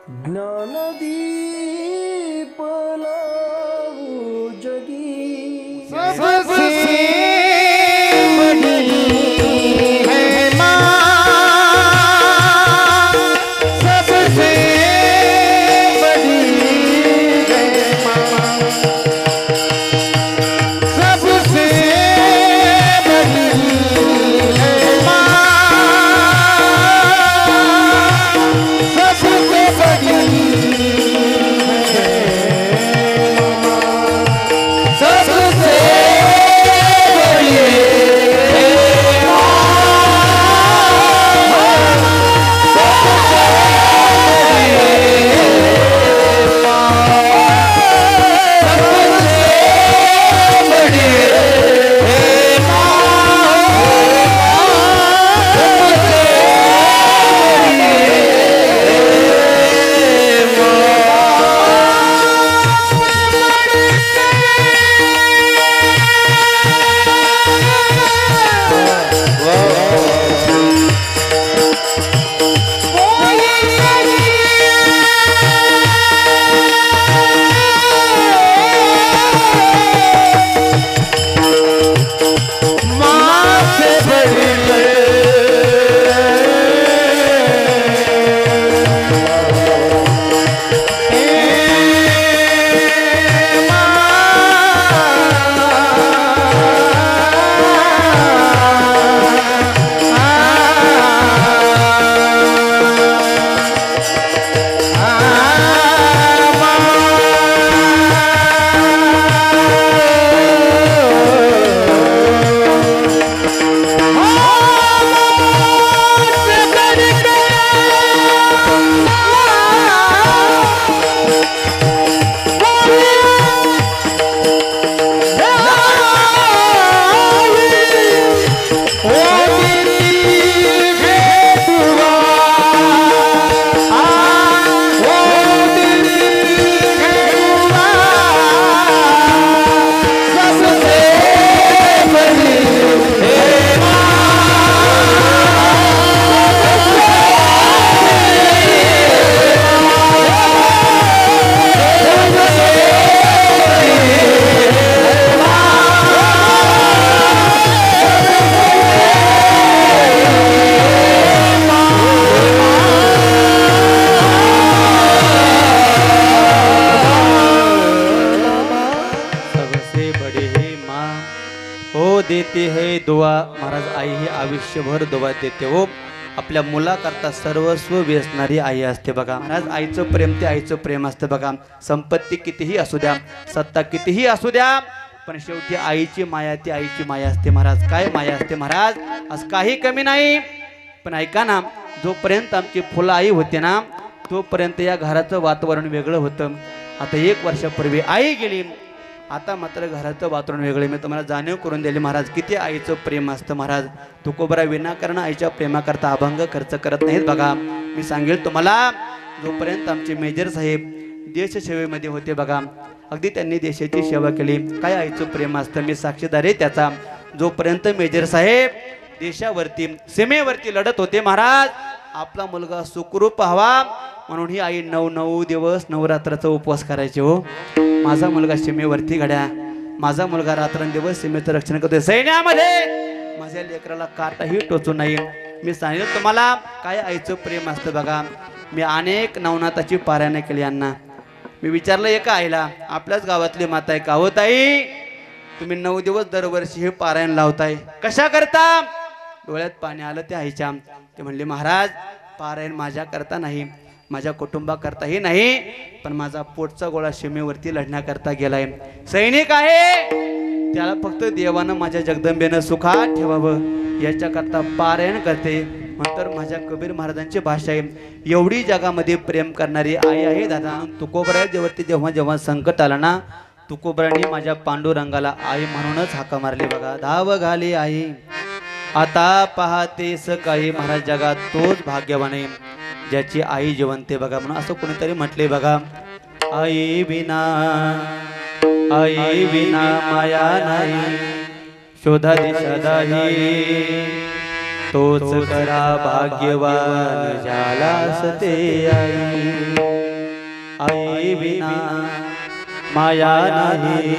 ज्ञानदीप लावू जगी सबसे बड़ी है माँ, सबसे बड़ी है माँ, सबसे बड़ी है माँ, सबसे बड़ी देते है दुआ। महाराज आई ही आयुष्यभर दुआ देते हो। आपल्या मुलाकरता सर्वस्व वेचणारी आई असते बघा महाराज। आईचं प्रेम ते आईचं प्रेम असतं बघा। संपत्ती कितीही असू द्या, सत्ता कितीही असू द्या, पण शेवटी आईची माया ती आईची माया असते महाराज। काय माया असते महाराज, आज काही कमी नाही। पण ऐका ना, जोपर्यंत आमची फुलं आई होते ना तोपर्यंत या घराचं वातावरण वेगळं होतं। आता 1 वर्षापूर्वी आई गेली, आता मात्र घराचं वातावरण वेगळे। मी तुम्हाला जाणीव करून दिली महाराज किती आईचं प्रेम असतं महाराज। तुकोबरा विनाकारण आईच्या प्रेमाकरता अभंग खर्च करत नाहीत बघा। मी सांगेल तुम्हाला, जोपर्यंत आमचे मेजर साहेब देशसेवेमध्ये होते बघा, अगदी त्यांनी देशाची सेवा केली। काय आईचं प्रेम असतं, मी साक्षीदार आहे त्याचा। जोपर्यंत मेजर साहेब देशावरती सीमेवरती लढत होते महाराज, आपला मुलगा सुखरूप व्हावा म्हणून ही आई 9 दिवस नवरात्राचा उपवास करायचे हो। माझा मुलगा सीमेवरती घड्या, माझा मुलगा रात्रंदिवस सीमेचं रक्षण करतोय सैन्यामध्ये, माझ्या लेकराला काटाही टोचू नाही। मी सांगितलं तुम्हाला काय आईचं प्रेम असतं बघा। मी अनेक नवनाथाची पारायण केली यांना। मी विचारलं एका आईला, आपल्याच गावातली माता आहे का हो ताई, तुम्ही 9 दिवस दरवर्षी हे पारायण लावताय, कशा करता? डोळ्यात पाणी आलं त्या आईच्या। ते म्हणले महाराज, पारायण माझ्या करता नाही, माझ्या कुटुंबाकरताही नाही, पण माझा पोटचा गोळा सीमेवरती लढण्याकरता गेलाय। सैनिक आहे, त्याला फक्त देवानं माझ्या जगदंबेनं सुखात ठेवावं याच्याकरता पारायण करते। नंतर माझ्या कबीर महाराजांची भाषा आहे, एवढी जगामध्ये प्रेम करणारी आई आहे दादा। तुकोबराजेवरती जेव्हा जेव्हा संकट आलं ना, तुकोबरांनी माझ्या पांडुरंगाला आई म्हणूनच हाका मारली बघा। धाव घाली आई आता पाहतेस काही, महाराज जगात तोच भाग्यवान आहे ज्याची आई जिवंत आहे बघा। म्हणून असं कोणीतरी म्हटले बघा, आई विना माया नाही, शोधा दिशा दाही तोच करा भाग्यवान ज्यालास ते आई. आई विना माया नाही,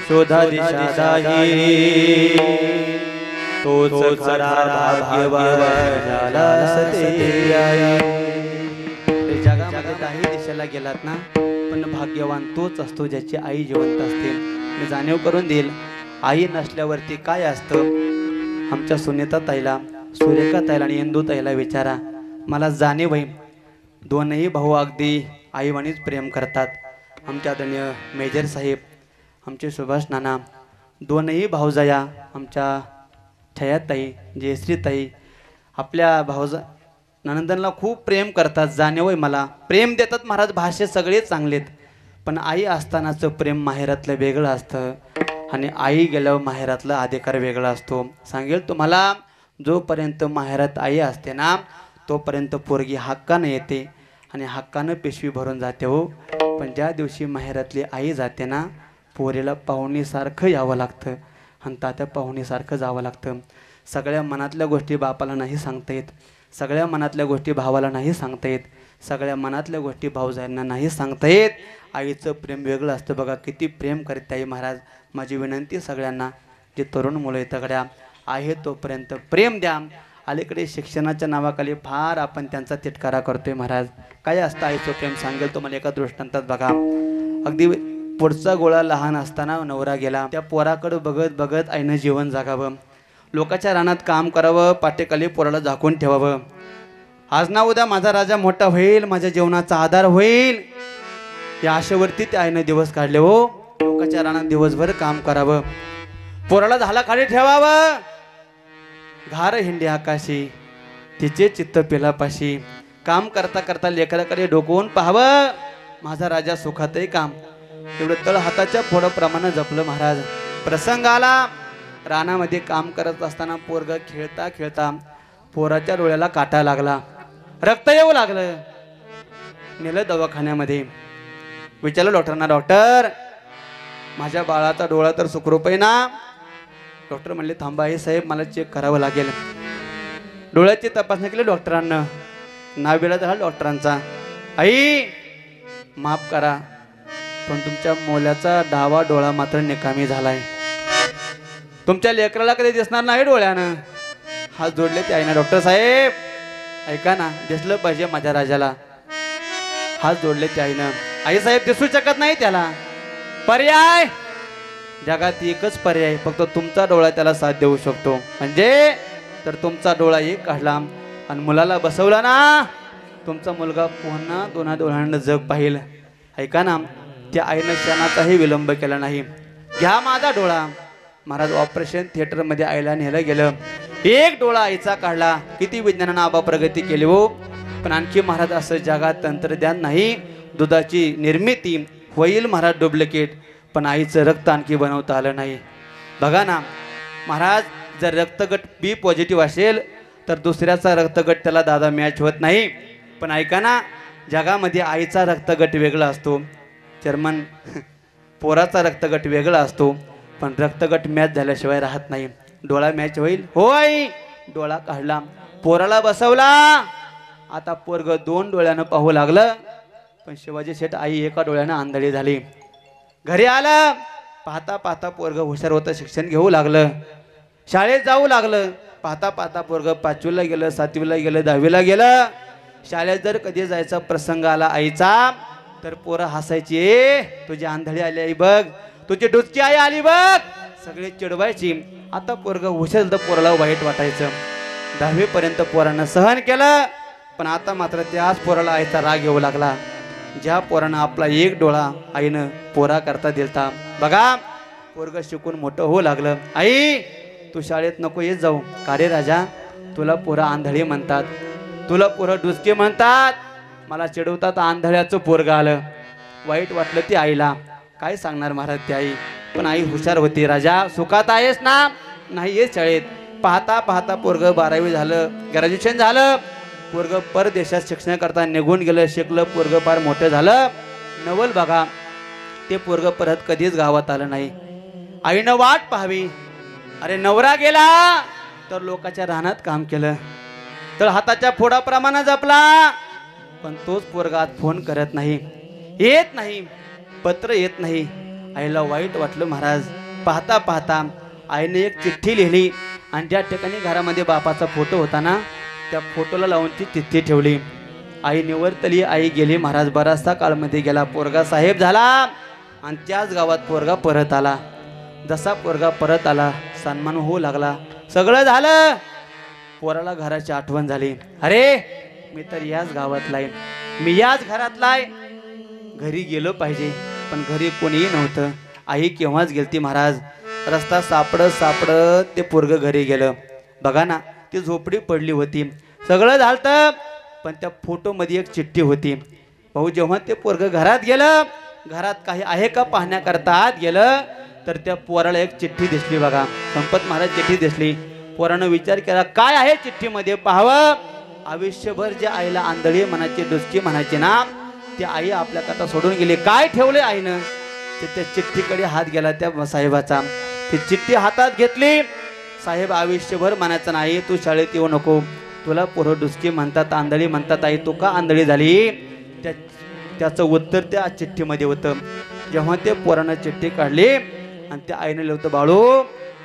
शोधा दिशा नाही. तोच खरा भाग्यवान ज्यालास ते आई. जगामध्ये काही दिशेला गेलात ना, पण भाग्यवान तोच असतो ज्याची आई जिवंत असते. मी जाणीव करून देईल, आई नसल्यावरती काय असतं. आमच्या सुनीता ताईला, सुरेखा ताईला आणि इंदू ताईला विचारा, मला जाणीव आहे. दोनही भाऊ अगदी आईवानीच प्रेम करतात. आमच्या आदरणीय मेजर साहेब, आमचे सुभाष नाना, दोनही भाऊजाया, आमच्या छयाताई, जयश्री ताई आपल्या भाऊजा ननंदनला खूप प्रेम करतात. जाणीव आहे मला. प्रेम देतात महाराज, भाषे सगळे चांगलेत, पण आई असतानाचं प्रेम माहेरातलं वेगळं असतं आणि आई गेल्यावर माहेरातला अधिकार वेगळा असतो. सांगेल तुम्हाला, जोपर्यंत माहेरात आई असते ना, तोपर्यंत पोरगी हक्कानं येते आणि हक्कानं पिशवी भरून जाते हो. पण ज्या दिवशी माहेरातली आई जाते ना, पोरीला पाहुणीसारखं यावं लागतं आणि तात्या पाहुणीसारखं जावं लागतं. सगळ्या मनातल्या गोष्टी बापाला नाही सांगता येत, सगळ्या मनातल्या गोष्टी भावाला नाही सांगता येत, सगळ्या मनातल्या गोष्टी भाऊजायांना नाही सांगता येत. आईचं प्रेम वेगळं असतं बघा. किती प्रेम करते आई महाराज. माझी विनंती सगळ्यांना, जे तरुण मुलं आहेत तगड्या, आहे तोपर्यंत प्रेम द्या. अलीकडे शिक्षणाच्या नावाखाली फार आपण त्यांचा तिटकारा करतोय महाराज. काय असतं आईचं प्रेम सांगेल तुम्हाला एका दृष्टांतात बघा. अगदी पुढचा गोळा लहान असताना नवरा गेला, त्या पोराकडं बघत बघत आईनं जीवन जगावं. लोकांच्या रानात काम करावं, पाटेखाली पोराला झाकून ठेवावं. आज ना उद्या माझा राजा मोठा होईल, माझ्या जीवनाचा आधार होईल, या आशेवरती त्या आईनं दिवस काढले हो. लोकांच्या रानात दिवसभर काम करावं, पोराला झाला खाली ठेवावं. घार हिंडी आकाशी, तिचे चित्त पिलापाशी. काम करता करता लेकराकडे डोकवून पाहावं, माझा राजा सुखातही काम. एवढं तळ हाताच्या फोडाप्रमाणे जपलं महाराज. प्रसंग आला, रानामध्ये काम करत असताना पोरग खेळता खेळता पोराच्या डोळ्याला काटा लागला, रक्त येऊ लागलं. नेलं दवाखान्यामध्ये. विचारलं डॉक्टरांना, डॉक्टर माझ्या बाळाचा डोळा तर सुखरूप आहे ना? डॉक्टर म्हणले, थांबा हे साहेब, मला चेक करावं लागेल. डोळ्याची तपासणी केली डॉक्टरांना. नावेला झाला डॉक्टरांचा, आई माफ करा, पण तुमच्या मोल्याचा डावा डोळा मात्र निकामी झालाय. तुमच्या लेकराला कधी दिसणार नाही डोळ्यानं. हात जोडले ते आईना. डॉक्टर साहेब ऐका ना, दिसलं पाहिजे माझ्या राजाला. हात जोडले ते आईनं. आई साहेब दिसू शकत नाही त्याला. पर्याय जगात एकच पर्याय, फक्त तुमचा डोळा त्याला साथ देऊ शकतो. म्हणजे तर तुमचा डोळा एक काढला आणि मुलाला बसवला ना, तुमचा मुलगा पुन्हा दोन्हा डोळ्यांना जग पाहिल. ऐका ना, त्या आईनं क्षणाचाही विलंब केला नाही. घ्या माझा डोळा. महाराज ऑपरेशन थिएटरमध्ये आईला नेलं गेलं. एक डोळा आईचा काढला. किती विज्ञानानं आबा प्रगती केली हो. पण आणखी महाराज असं जगात तंत्रज्ञान नाही. दुधाची निर्मिती होईल महाराज डुप्लिकेट, पण आईचं रक्त आणखी बनवता आलं नाही. बघा ना महाराज, जर रक्तगट बी पॉझिटिव्ह असेल तर दुसऱ्याचा रक्तगट त्याला दादा मॅच होत नाही. पण ऐका ना, जगामध्ये आईचा रक्तगट वेगळा असतो, जर्मन पोराचा रक्तगट वेगळा असतो, पण रक्तगट मॅच झाल्याशिवाय राहत नाही. डोळा मॅच होईल हो आई. डोळा काढला, पोराला बसवला. आता पोरग दोन डोळ्यानं पाहू लागलं. पण शिवाजी शेठ आई एका डोळ्यानं आंधळी झाली. घरी आलं, पाहता पाहता पोरग हुशार होतं, शिक्षण घेऊ लागलं, शाळेत जाऊ लागलं. पाहता पाहता पोरग 5वीला गेलं, 7वीला गेलं, 10वीला गेलं. शाळेत जर कधी जायचा प्रसंग आला आईचा, तर पोरं हसायची, ए तुझी आंधळी आली आई बघ, तुझी डुचकी आई आली बघ, सगळे चिडवायची. आता पोरग हुशार तर पोराला वाईट वाटायचं. 10वी पर्यंत पोरानं सहन केलं, पण आता मात्र त्याच पोराला आईचा राग येऊ लागला. ज्या पोरानं आपला एक डोळा आईनं पोरा करता दिलता, बघा पोरग शिकून मोठं होऊ लागलं. आई तू शाळेत नको येत जाऊ. का रे राजा, तुला पोरं आंधळी म्हणतात, तुला पोरं डुचके म्हणतात, मला चिडवतात, आंधळ्याचं पोरग आलं. वाईट वाटलं ती आईला. काय सांगणार महाराज ती आई. पण आई हुशार होती. राजा सुखात आहेस ना? नाही येत शाळेत. पाहता पाहता पोरग 12वी झालं, ग्रॅज्युएशन झालं. पोरग परदेशात शिक्षण करता निघून गेलं, शिकलं, पोरग फार मोठं झालं. नवल बघा, ते पोरग परत कधीच गावात आलं नाही. आईनं वाट पाहावी. अरे नवरा गेला तर लोकांच्या रानात काम केलं, तर हाताच्या फोडाप्रमाणे जपला, पण तोच पोरगा आज फोन करत नाही, येत नाही, पत्र येत नाही. आईला वाईट वाटलं महाराज. पाहता पाहता आईने एक चिठ्ठी लिहिली आणि ज्या ठिकाणी घरामध्ये बापाचा फोटो होता ना, त्या फोटोला लावून ती चिठ्ठी ठेवली. आई निवर्तली, आई गेली महाराज. बराचसा काळमध्ये गेला, पोरगा साहेब झाला आणि त्याच गावात पोरगा परत आला. जसा पोरगा परत आला, सन्मान होऊ लागला, सगळं झालं. पोराला घराची आठवण झाली. अरे मी तर याच गावातला आहे, मी याच घरातला आहे, घरी गेलो पाहिजे. पण घरी कोणीही नव्हतं. आई केव्हाच गेलती महाराज. रस्ता सापडत सापडत ते पोरग घरी गेलं. बघा ना, ती झोपडी पडली होती, सगळं झालं, पण त्या फोटोमध्ये एक चिठ्ठी होती. भाऊ जेव्हा ते पोरग घरात गेलं, घरात काही आहे का पाहण्याकरता आत गेलं, तर त्या पोराला एक चिठ्ठी दिसली. बघा, संपत महाराज चिठ्ठी दिसली. पोरानं विचार केला, काय आहे चिठ्ठीमध्ये पाहावं. आयुष्यभर जे आईला आंधळी म्हणायची, डुसकी म्हणायची ना, ती आई आपल्याकरता सोडून गेली. काय ठेवले आईनं, ते त्या चिठ्ठीकडे हात गेला त्या साहेबाचा. ती चिठ्ठी हातात घेतली. साहेब आयुष्यभर म्हणायचं नाही, तू शाळेत येऊ नको, तुला पोरं डुसकी म्हणतात, आंधळी म्हणतात, आई तू का आंधळी झाली. त्याचं उत्तर त्या चिठ्ठीमध्ये होतं. जेव्हा ते पोरानं चिठ्ठी काढली आणि त्या आईने लिहिलं, बाळू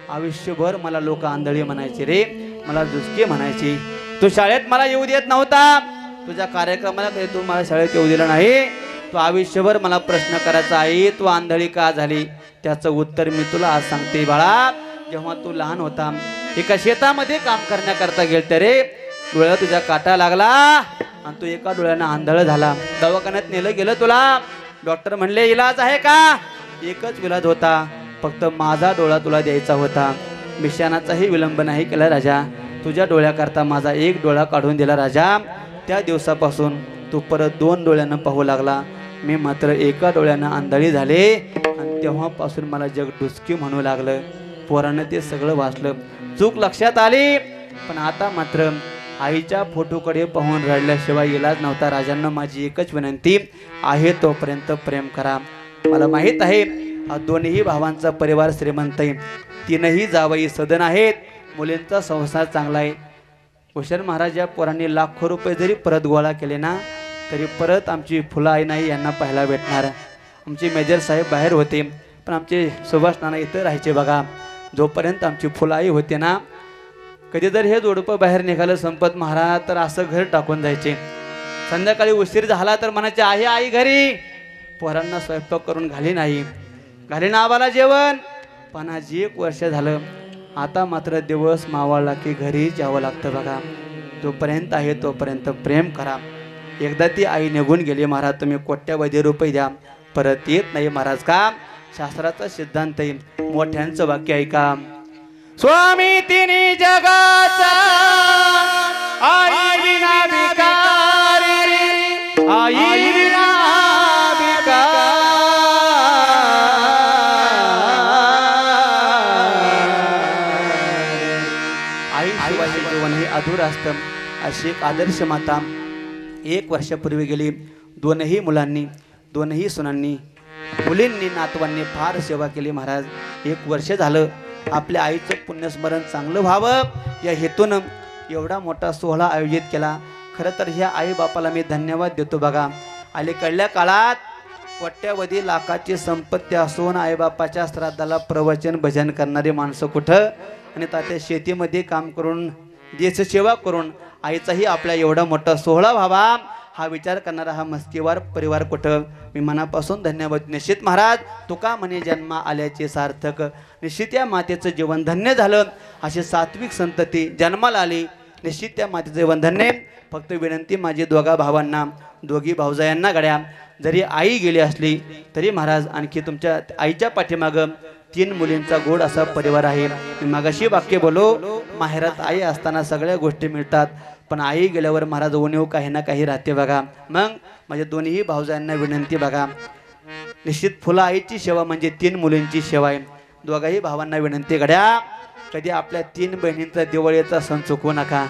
आयुष्यभर मला लोक आंधळी म्हणायचे रे, मला डुसकी म्हणायची, तू शाळेत मला येऊ देत नव्हता, तुझ्या कार्यक्रमाला कधी तू मला शाळेत येऊ दिलं नाही, तू आयुष्यभर मला प्रश्न करायचा, आई तू आंधळी का झाली. त्याचं उत्तर मी तुला आज सांगते. बाळा, जेव्हा तू लहान होता, एका शेतामध्ये काम करण्याकरता गेलते रे, डोळ्याला तुझ्या काटा लागला आणि तू एका डोळ्यानं आंधळ झाला. दवाखान्यात नेलं गेलं तुला. डॉक्टर म्हणले इलाज आहे का. एकच इलाज होता, फक्त माझा डोळा तुला द्यायचा होता. मिशानाचाही विलंब नाही केला राजा, तुझ्या डोळ्याकरता माझा एक डोळा काढून दिला राजा. त्या दिवसापासून तू परत 2 डोळ्यानं पाहू लागला, मी मात्र एका डोळ्यानं आंधळी झाले आणि तेव्हापासून मला जग डुसकी म्हणू लागलं. पोरानं ते सगळं वाचलं, चूक लक्षात आली, पण आता मात्र आईच्या फोटोकडे पाहून रडल्याशिवाय इलाज नव्हता. राजांना माझी एकच विनंती आहे, तोपर्यंत प्रेम करा. मला माहीत आहे दोन्ही भावांचा परिवार श्रीमंत आहे, 3ही जावई सदन आहेत, मुलींचा संसार चांगला आहे. हुशार महाराज या पोरांनी लाखो रुपये जरी परत गोळा केले ना, तरी परत आमची फुलं आई नाही यांना पाहायला भेटणार. आमचे मेजर साहेब बाहेर होते, पण आमचे सुभाष नाना इथं राहायचे. बघा, जोपर्यंत आमची फुलं आई होते ना, कधी जर हे जोडपं बाहेर निघालं संपत महाराज, तर असं घर टाकून जायचे. संध्याकाळी उशीर झाला तर म्हणायचे, आहे आई घरी. पोरांना स्वयंपाक करून घाली नाही, घाली ना आम्हाला जेवण. पण आज 1 वर्ष झालं, आता मात्र दिवस मावळला की घरी जावं लागतं. बघा, जोपर्यंत आहे तोपर्यंत प्रेम करा. एकदा ती आई निघून गेली महाराज, तुम्ही कोट्यावधी रुपये द्या, परत येत नाही महाराज. का शास्त्राचा सिद्धांत आहे, मोठ्यांचं वाक्य ऐका. स्वामी तिन्ही जगाचा आई विना भिकारी, आई विना भिकारी. आई शिवाय जीवन हे अधूर असतं. अशी एक आदर्श माता 1 वर्षापूर्वी गेली. 2ही मुलांनी, 2ही सुनांनी, मुलींनी, नातवांनी फार सेवा केली महाराज. 1 वर्ष झालं. आपल्या आईचं पुण्यस्मरण चांगलं व्हावं या हेतून एवढा मोठा सोहळा आयोजित केला. खरं तर ह्या आई बापाला मी धन्यवाद देतो. बघा, अलीकडल्या काळात कोट्यावधी लाखाची संपत्ती असून आईबापाच्या श्राद्धाला प्रवचन भजन करणारी माणसं कुठं, आणि तात्या शेतीमध्ये काम करून देशसेवा करून आईचाही आपल्या एवढा मोठा सोहळा व्हावा हा विचार करणारा हा मस्कीवार परिवार कुठं. मी मनापासून धन्यवाद. निश्चित महाराज तुका म्हणे जन्मा आल्याचे सार्थक, निश्चित या मातेचं जीवन धन्य झालं. अशी सात्विक संतती जन्माला आली, निश्चित त्या मातेचं जीवन धन्य. फक्त विनंती माझी दोघा भावांना, दोघी भावजायांना गड्या, जरी आई गेली असली तरी महाराज आणखी तुमच्या आईच्या पाठीमागं 3 मुलींचा गोड असा परिवार आहे. मी मागाशी वाक्य बोलो, माहेरात आई असताना सगळ्या गोष्टी मिळतात, पण आई गेल्यावर महाराज उणीव काही ना काही राहते. बघा, मग माझ्या दोन्ही भावजांना विनंती, बघा निश्चित फुला आईची सेवा म्हणजे 3 मुलींची सेवा आहे. दोघाही भावांना विनंती, गड्या कधी आपल्या 3 बहिणींचा दिवाळीचा सण चुकवू नका.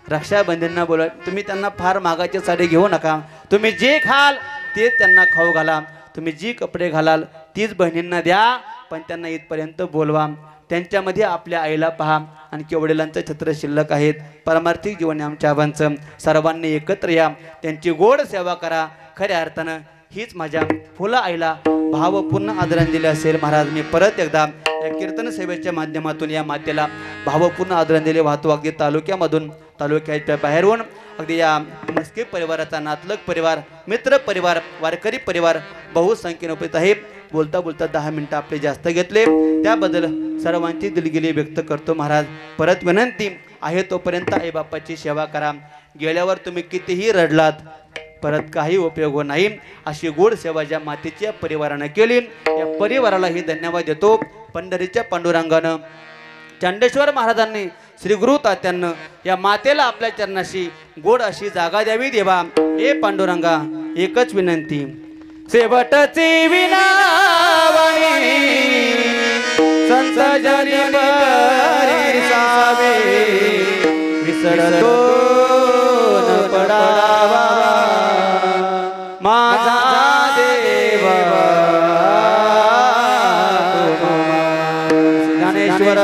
रक्षाबंधनना बोला, तुम्ही त्यांना फार महागाची साडी घेऊ नका, तुम्ही जे खाल ते त्यांना खाऊ घाला, तुम्ही जी कपडे घालाल तीच बहिणींना द्या. पण त्यांना इथपर्यंत बोलवा. त्यांच्यामध्ये आपल्या आईला पहा. आणखी वडिलांचं छत्र शिल्लक आहेत. पारमार्थिक जीवन आहे आमच्या आबांचं. सर्वांनी एकत्र या, त्यांची गोड सेवा करा. खऱ्या अर्थानं हीच माझ्या फुला आईला भावपूर्ण आदरांजली असेल. महाराज मी परत एकदा या कीर्तन सेवेच्या माध्यमातून या मातेला भावपूर्ण आदरांजली वाहतो. अगदी तालुक्याच्या बाहेरून अगदी या मस्के परिवाराचा नातलग परिवार, मित्र परिवार, वारकरी परिवार बहुसंख्येने उपस्थित आहे. बोलता बोलता 10 मिनिटं आपले जास्त घेतले, त्याबद्दल सर्वांची दिलगिरी व्यक्त करतो. महाराज परत विनंती आहे तोपर्यंत आईबापाची सेवा करा. गेल्यावर तुम्ही कितीही रडलात परत काही उपयोग नाही. अशी गोड सेवा ज्या मातेच्या परिवारानं केली, या परिवारालाही धन्यवाद देतो. पंढरीच्या पांडुरंगानं, चांडेश्वर महाराजांनी, श्री गुरु तात्यांना या मातेला आपल्या चरणाशी गोड अशी जागा द्यावी. देवा हे पांडुरंगा एकच विनंती, शेवटची विनावणी संत जनी परिसावे, विसरतो न पडावा माझा देवा. ज्ञानेश्वर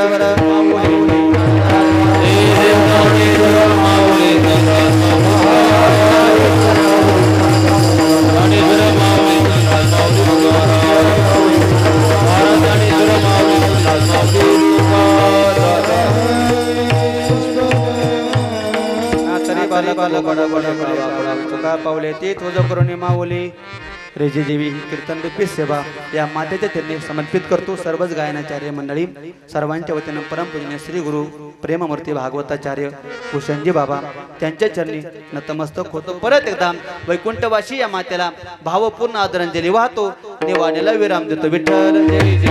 पावले ते तुझ करुणी माऊली रेजे देवी. ही कीर्तन रूपी सेवा या मातेच्या चरणी समर्पित करतो. सर्वच गायनाचार्य मंडळी सर्वांच्या वतीनं परमपूजनीय श्री गुरु प्रेममूर्ती भागवताचार्य भूषणजी बाबा त्यांच्या चरणी नतमस्तक होतो. परत एकदा वैकुंठवासी या मातेला भावपूर्ण आदरांजली वाहतो. देवानेला विराम देतो. विठ्ठल जय जय.